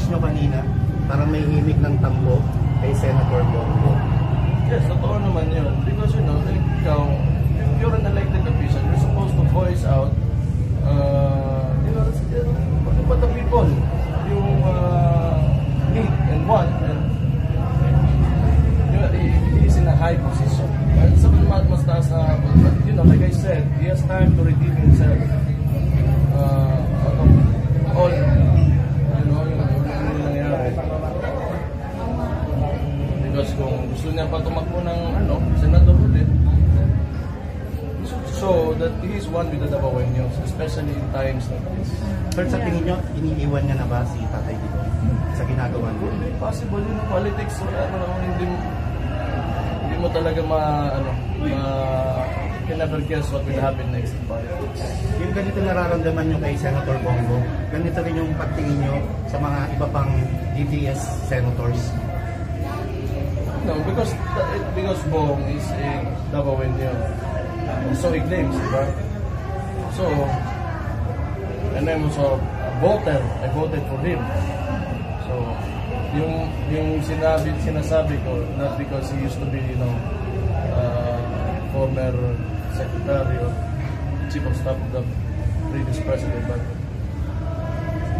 speech nyo kanina, parang may himig ng tambo kay Senator Bongo. Yes, totoo naman yun. Because you know, like, if you're an elected official, you're supposed to voice out, you know, what the people yung need and want. And you know, he is in a high position. Sa mas taas na, but you know, like I said, he has time to redeem himself. Out of all, you know, yung nangyayari. Because kung gusto niya pa tumakbo ng senador ulit, so that he is one with the Davaoeños, especially in times like this. Sir, sa tingin nyo, iniiwan niya na ba si Tatay Digong sa ginagawa niya? Hindi possible yun. Politics, hindi mo talaga can never guess what will happen next in politics. Yung ganito nararamdaman nyo kay Senator Bongo, ganito rin yung pagtingin nyo sa mga iba pang DDS senators? No, because Bong is a Davaoeño. So he claims, diba? So, and I'm also a voter. I voted for him. So, yung sinasabi ko, not because he used to be, you know, former secretary or chief of staff of the previous president, but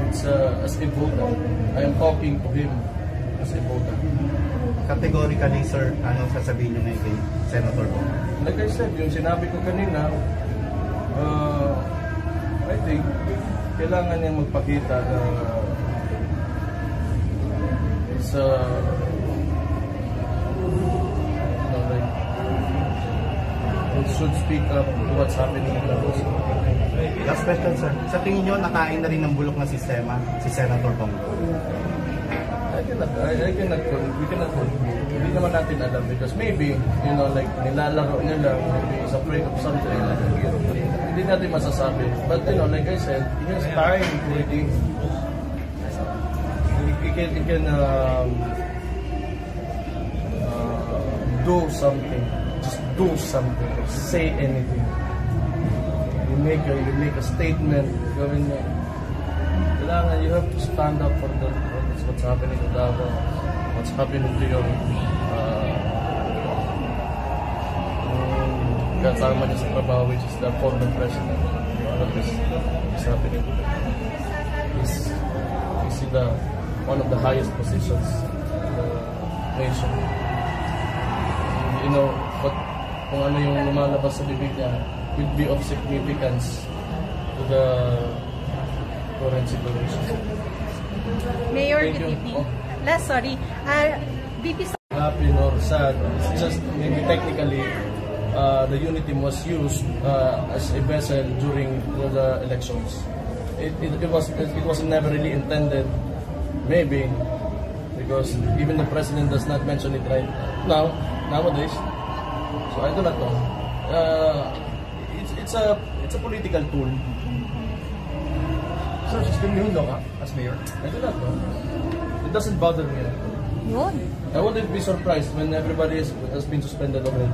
it's as a voter. I am talking to him as a voter. Categorically, sir, anong sasabihin nyo ngayon kay Senator Bongo? Like I said, yung sinabi ko kanina, I think kailangan niya magpakita na it's like it should speak up to what's happening in the house. Last question, sir. Sa tingin nyo, nakain na rin ng bulok na sistema si Senator Bongo? We cannot hindi naman natin alam because maybe, you know, like nilalaro niya lang, maybe he's afraid of something. Hindi natin masasabi. But, you know, like I said, he has time to redeem. He can do something. Just do something. Say anything. You make a statement. Kailangan, you have to stand up for what's happening to Davao, what's happening to your kasama niya sa trabaho, which is the former president. All of this is happening. He's in one of the highest positions in the nation. You know, kung ano yung lumalabas sa bibig niya will be of significance to the current situation. Mayor, VP. Happy or sad, it's just maybe technically the unity was used as a vessel during the elections. It was never really intended, maybe because even the president does not mention it right nowadays. So I do not know. It's a political tool. Sir, suspended ka as mayor? I do not know. It doesn't bother me. Yun. I wouldn't be surprised when everybody has been suspended already.